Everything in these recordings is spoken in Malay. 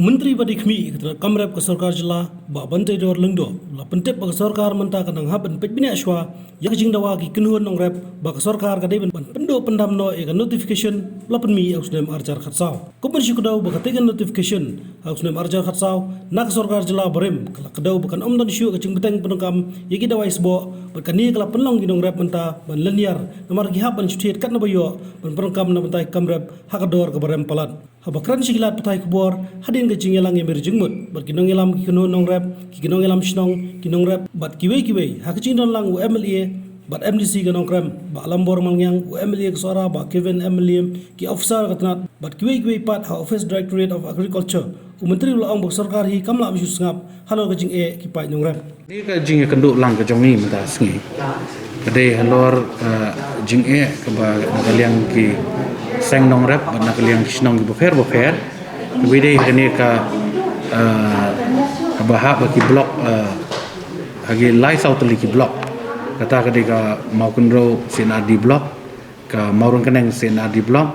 Menteri Badikmi kata kamrep ke sarkar jela ba bantai dor lengdo la pentep ba sarkar menta kanang haben pet bini aswa yak jing dawa ki kenuan nong rep ba sarkar ka deben pendo pendam no e notification la penmi aus nem arjar khatsau ko ber shukdau ba kategan notification aus nem arjar khatsau nak sarkar jela barem kala kedau bukan omdan shu ka jing beteng penongkam yaki dawa isbo berkani kala penlong ginong rep menta ban leniar namar gi haban chutiet kat na bayo ban penongkam na bentai kamrep hakador ka barem palat habakran sigilat petai kubor hadin ke jingelang yang berjengmut bat kinong elam kinu nong rap kinong elam shnong kinong rap bat kiwe hak jing don lang UMLA bat MDC ke nong kram ba lambor mangyang UMLA ke suara ba Kevin MLM ki officer katnat bat kiwe pat ha Office Directorate of Agriculture menteri ulang bok sarkar hi kamla bisu sngap halo ke jing ki pai nong rap ni ka jing kenduk lang ke jong ni mata sngi kade halor jing ke ba nakaliang ki seng nong rap bat nakaliang shnong ki bofer Wede kene ka bahak bagi blok hagi lai sautli ki blok kata kade ka mau kunro sena di blok ka maurun keneng sena di blok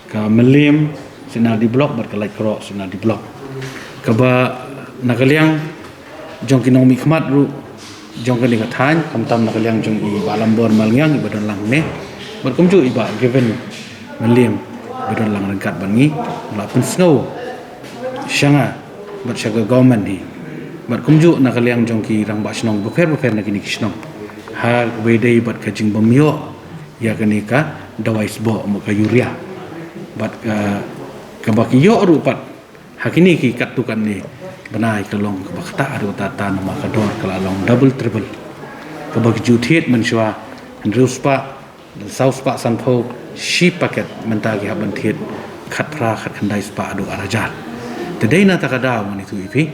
ka melim sena di blok ber kalai kro sena di blok ka ba nakaliang jong kinong mi khmat ru jong kali ka than kam tam nakaliang jong i balam bor malngyang i badon lang ne ber kumju i ba given melim bedon lang rengkat bangi lapun snow syanga bat syaga government ni bat kumju nak kaliang jongki rang ba snong bufer nak ni kisnong ha wedei bat kajing bamyo ya kani ka dawai sbo mo ka yuria bat ka bakiyo rupat hakini ki katukan ni benai kelong ka bakta aru tata nama ka dor kalalong double triple ka bakju thiet menswa ruspa sauspa sanpho shi paket mentagi haban thiet khat pra khat khandai spa adu arajar tedai na takada mani tu ipi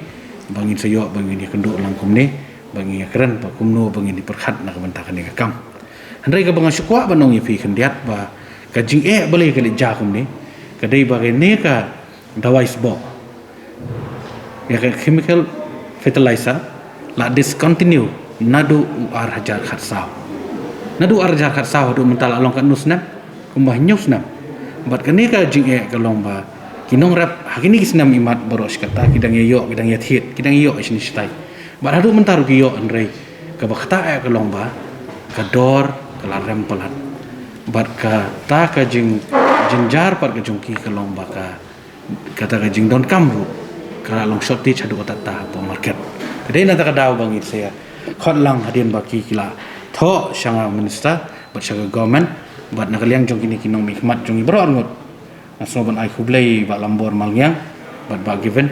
bangin sayo bangin ni kenduk langkum ni bangin keren pa kumno bangin di perkhat nak bentakan ni kam handai ka bangang syukwa banong ipi kendiat ba ka jing boleh kali jakum ni kadai bagai ne ka dawai sbo ya ka chemical fertilizer la discontinue nadu arajar khat saw nadu arajar khat saw du mental along kan nusna kumbah nyusna bat kene ka jing kalong ba kinong rap hakini kisnam imat boros kata kidang yo kidang yathit kidang yo isni stai bat hadu mentar ki yo andrei ka bakta kalong ba ka dor kala rempalat bat ka ta ka jing jinjar par ka jungki kalong ba ka kata ka jing don kamru kala long shop ti chadu kata ta po market kadai na ta ka daw bangit saya khot lang hadin baki kila tho shanga minister bat shaga government bat nakaliang jong kini kinong mikmat jong ibro ngot asoban ai khublei ba lambor malngyang bat ba given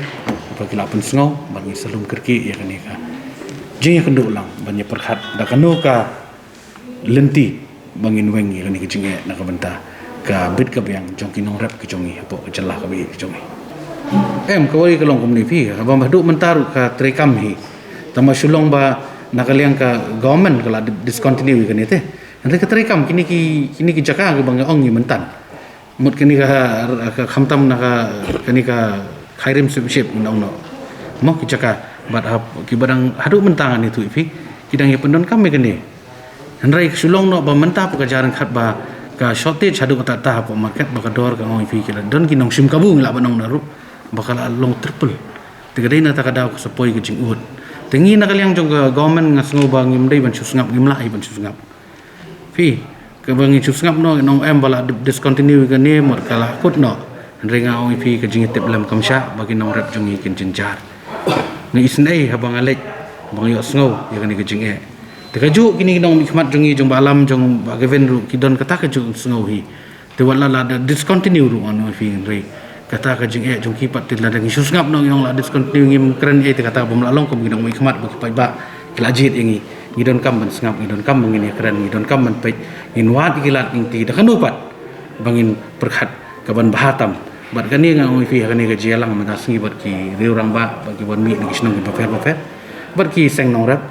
bagi lapun sngo bagi selum kerki ya kani ka jing kenduk lang banya perkhat da kanu ka lenti bangin weng ya kani jing nak benta ka bit ka byang jong kinong rap ki jongi apo ka jelah ka bi ki jongi kawai kalong komni pi ba madu mentaru ka trekam hi tama sulong ba nakaliang ka government kala discontinue kani te nanti keterikam kini ki jaka ke bangga ong ni mentan mut kini ka khamtam na kini ka khairim ship undang no mo ki jaka bat ki badang hadu mentangan itu ipi kidang ya pendon kami kini handrai sulong no ba menta pekerjaan khat ba ka shortage hadu kata ta po market ba dor ka ong ipi kila don kinong sim kabu ngla banong naru bakal long triple tigadai na takada ko sapoi ke jingud tengi na kaliang jong government ngasngo ba ngimdai ban susngap ngimla ban susngap fi ke bangi susngap no nong bala discontinue ke ni mot kala kut no renga ong fi ke jing tip lam kamsha bagi nong rap jungi kin jinjar ni isnai habang alek bang yo sngo ya kan ke jing tekaju kini nong mikmat jungi jong balam jong bagaven ru kidon kata ke jong sngo hi te wala la discontinue ru on fi re kata ke jing jong ki pat la dang susngap no yong la discontinue ngim keren te kata bom lalong kom nong mikmat bagi pai ba kelajit ingi ngidon kam ban sngap ngidon kam mengini keren ngidon kam ban pej nginwat ikilat ingti da kanupat bangin perkhat kaban bahatam bat kani nga oi fi kani ga jelang mata singi bat ki riurang ba bagi bon mi ni kisnong ki pafer bat ki seng nong rap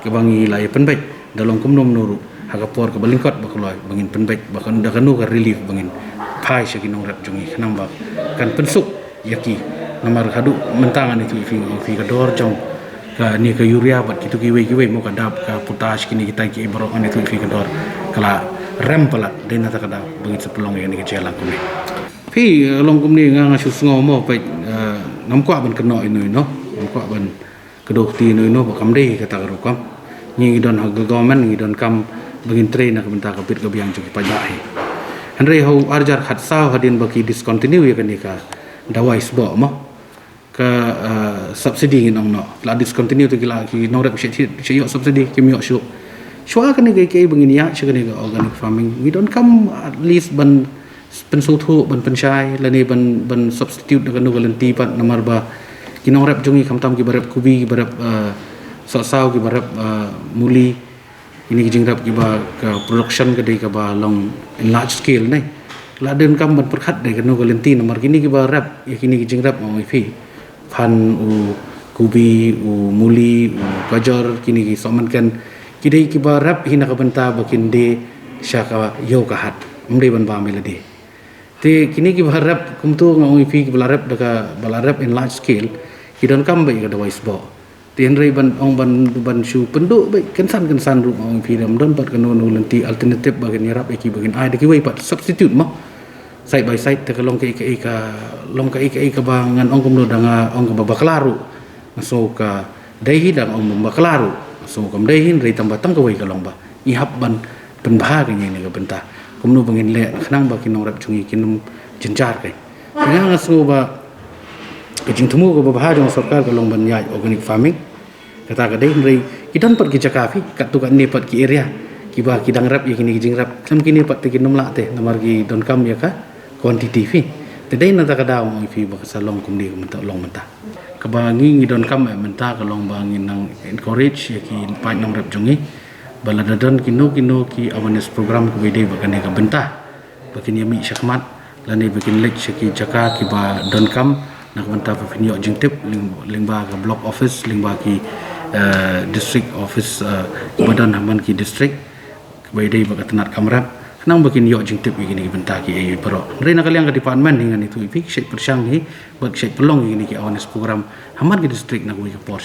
ke bangi lai penbej dalong kumnom nuru hagapor ke balingkot bakuloi bangin penbej bakan da kanu ka relief bangin pai syaki nong rap jungi kanang ba kan pensuk yaki namar hadu mentangan itu fi ka dor jong ka ni ka urea bat kitu kiwe mo ka dap ka potash kini kita ki ibro an itu fi kedor kala rem pala dena ta kada bangit sepelong ya ni ke jela kumi fi long kumni nga nga susngo mo pe namkwa ban keno ino namkwa ban kedoh ti ino bakamde kata karukam ni don ha government ni don kam bangin train nak benta kapit ke biang cuki pajai Henry hau arjar khat sao hadin baki discontinue ya kanika dawai sbo mo ke subsidi nong no la discontinue tu kila ki no rep shi yo subsidi ki yo shu shwa kan ke bangin ya shi kan organic farming we don't come at least ban pensau thu ban penchai la ni ban substitute dengan volunteer pat nomor ba kinong rep jungi kam tam ki barep kubi ki barep sao ki barep muli ini ki jingrap ki ba production ke dei ka ba long in large scale nei la den kam ban perkhat dei kan volunteer nomor kini ki ba rep ya kini ki jingrap mo fi pan u kubi u muli u gajar kini ki soman kan ki dei ki ba rep hina ka benta bakin de syaka yo ka hat mde ban ba melodi te kini ki ba rep kumtu ngoi fi ki ba rep daga ba rep in large scale Kidon kam bai ka dawai sbo tien rei ban ong ban shu penduk bai kensan ru ong pi dam don pat kanu nanti alternative bagian yarap eki bagian ai de ki wai pat substitute mo side by side te long ka long ka bangan ong kum danga ong ka baklaru masuk ka dei dang ong baklaru masuk kam dei hin rei tambah tang ka wai ka long ba i hab ban pen bah ka ni ka benta kum nu bangin le khnang ba kinong rap chungi kinum jenjar kai nga so ba Kejing temu ke beberapa jong sarkar kalau banyak organic farming kata kadai nri kita pat ki cakafi kat tu kan ni pat ki area ki ba ki dang rap ya kini kijing rap sam kini pat ki nom la te namar ki don kam ya ka quantity fi tedai na ta kada mo fi ba salong kum di menta long menta ka ba ngi don kam menta ka long ba ngi nang encourage ya ki pat nong rap jongi baladadan kino ki awareness program ku bede ba kan ka benta ba kini mi syakmat lani bikin lek ki caka ki ba don kam nak benta penyok jingtip lingba ke block office lingba ki district office badan haman ki district baidai baka tenat kamrap nang bakin yok jingtip begini benta ki ai pro rena kaliang ke department dengan itu ipi syek persang ni bak syek pelong ini ki awareness program haman ki district nak wi ke por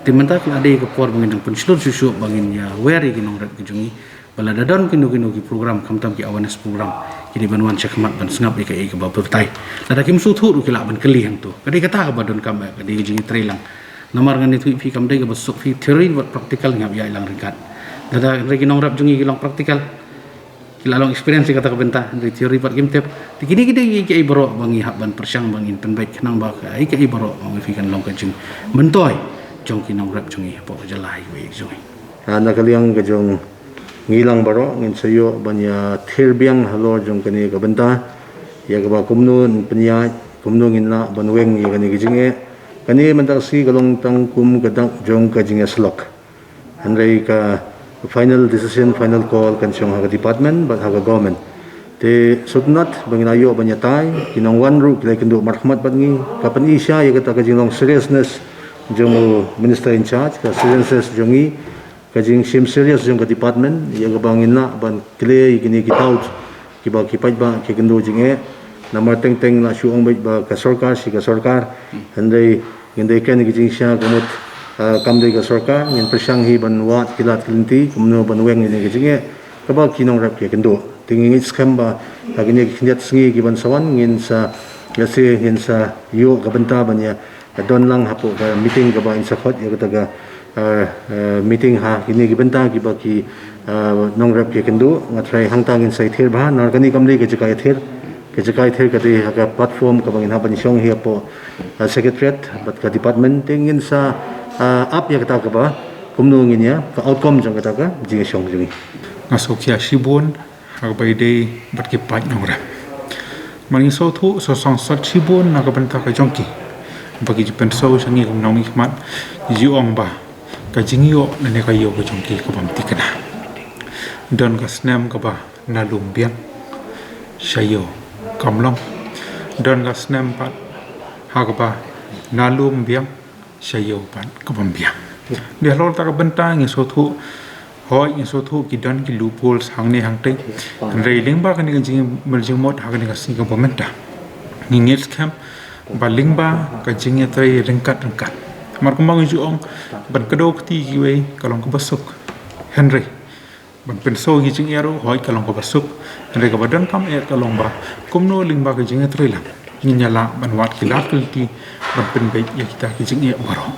timenta ki ade ke por bangin penselur susu bangin ya where ki nong rap ki jungi bala dadon kinu ki program kamtam ki awareness program kini banwan syakmat ban sengap ikai ke ba pertai lada kim su thu ki la ban keli hang tu kadai kata ka badon kam kadai jingi trailang namar ngan itu fi kam dai ke besok fi theory buat praktikal ngap ya ilang ringkat lada regi nong rap jungi long praktikal kila long experience kata ka benta dari theory pat kim tep kini kidai ikai baro bangi hak ban persyang bangin penbaik nang ba ka ikai baro fi kan long ka jing mentoi jong ki nong rap jungi po jalai we jungi ana kaliang ke jong ngilang baro ngin sayo banya thirbiang halo jong kani ka benta ya ka ba kumnu penya kumnu ngin la banweng ya kani gijinge kani mentaksi galong tang kum kadang jong ka jinge slok andai ka final decision final call kan chong ha department but ha government te sutnat banginayo banya tai kinong one ru kilai kendo marhamat bangi kapan isya ya kata ka jinglong seriousness jong minister in charge ka seriousness jongi kajing sim serious jong ka department ya bangin na ban clay gini kitaut ki ba kipat ba ki kendo jinge namar teng na suong ba ka sarkar si ka sarkar handai ngindai kan gijing sya kamut kamdai ka sarkar ngin persang hi ban wat kilat klinti kumno ban weng ni gijinge ka ba kinong rap ki kendo tingin scam ba agini kinjat sngi ki ban sawan ngin sa yase ngin sa yo ka benta banya don lang hapo ka meeting ka ba in sakhot ya ka meeting ha kini gibenta gibaki nong rap ke kendo ngatrai hangtangin sai thir ba nar kani kamle ke jakai thir kati ha platform ka bangin ha ban syong hi po secretariat bat ka department tingin sa up ya kata ka ba kumno ngin ya ka outcome jang kata ka jingi syong jingi ngasokia shibun ha bai dei bat ke pai nong rap mani so thu so song sat shibun na ka benta ka jongki bagi jipen so sangi kum nong ikmat jiong ba ka jingyo na ne kayo ko jongki ko pamti kana don ka snam ka ba na lumbiang shayo kamlong don ka snam pat ha ka ba na lumbiang shayo pat ka pambiang dia lor ta ka bentang so thu hoi so thu ki don ki loopholes hang ne hang te railing ba ka ni jing merjing mot ha ka ni ka sing ka pamenta ni net scam baling ba ka jing ya tai ringkat mar kumang juong ban kadok ti giwe kalong ka basuk Henry ban penso gi jing ero hoi kalong ka basuk Henry ka badan kam kalong ba kumno ling ba ka jing trailang nyala banwat kilat kelti ban penbait ya kita kijing ya baro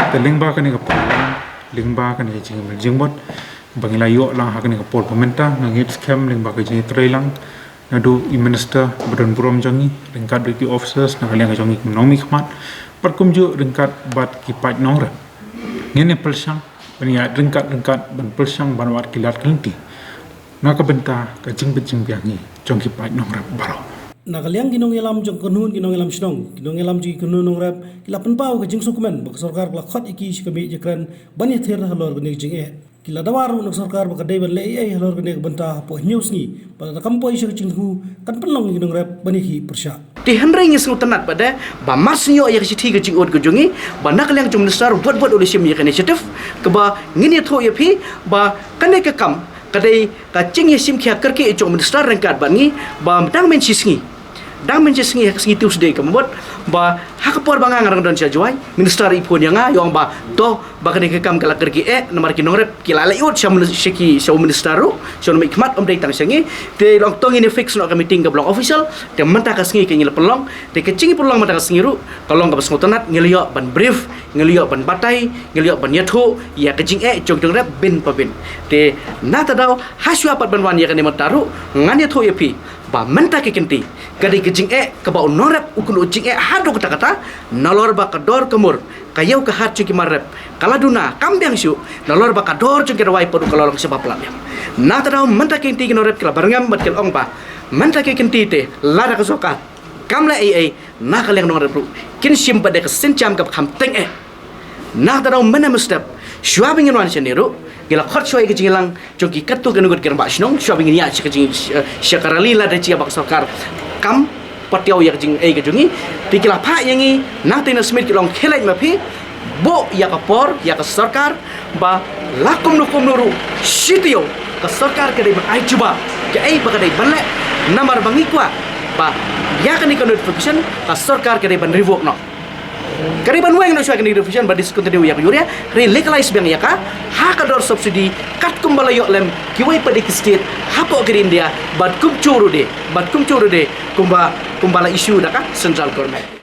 te lengba kan ka pulang lengba kan kijing jingbot bangila yo lang hakan ka pol pementa ngit scam lengba kijing trailang nadu minister badan puram jangi ringkat duty officers na kalian jangi nomi khmat perkum ju ringkat bat kipat nongra ngene persang bania ringkat ban persang banwat kilat kelti na ka benta ka jing biangi jangi kipat nongra baro Nakaliang ginong ilam jong kunun ginong ilam sinong ginong ilam ji kunun nong rap kila penpau ke jing sukumen bak sarkar kala khot iki sikami jekran bani ther halor gni jing e kila dawaru nak sarkar bak dai ban le ai halor gni banta po news ni pada kampoi sik jing hu kan penlong ginong rap bani hi persya Di henry ngi snu tenat pada ba masnyo ya kisi ga jing od gujungi ba nakaliang jong minister buat oleh sim ya initiative ke ba ngini tho ya phi ba kane ke kam kadai ka ching ya sim khia karke jong minister rangkat bangi ba dang men sisngi dang menjesengi hak sengi Tuesday kembuat ba hakapor bangang rang don jawai minister ipon yang yong ba to ba kene kam kala kergi namar ki nongrep kila la yut syam seki syam minister ru syam hikmat om dei tang sengi te long tong ini fix no ka meeting ka blog official te menta ka sengi ke ngil pelong te kecing pelong menta ka sengi ru kalong ka basngo tenat ngilio ban brief ngilio ban batai ngilio ban yatho ya kecing jong rep bin pabin te na tadau hasu apat ban wan ya kene mataru ngan yatho yapi ba menta ke kenti kadi kejing ke ba norep ukun ucing hadu kata-kata nalor ba kador kemur kayau ke hat cuki marep kala duna kambiang siu nalor ba kador cuki rawai podu kalolong sebab lam na tadau menta ke kenti norep kala barangam bat kel ong ba menta ke kenti te lara ka sokat kamla ai na kaleng norep kin sim pada ke sencam ka kham teng na tadau mena mustap syuabing wan seniru gila khot shoy ke jingilang joki katu kan ngut ker ba snong shopping ni ya ke jing syakarali la da cia bak sarkar kam patiau ya jing ke jungi tikila pha yangi nang tina smith kilong khelai ma phi bo ya ka por ya ka sarkar ba lakum nuru sitio ka sarkar ke dei ai cuba ke ai ba ka dei banle namar bangi kwa ba ya kan ikon notification ka sarkar ke dei ban revoke no Kariban weng no syakini revision ba discontinue ya yuria legalize bang ya ka hakador subsidi kat kumbala yo lem kiwai pada ke state hapo ke India bad kum churu de kumbala isu da ka central government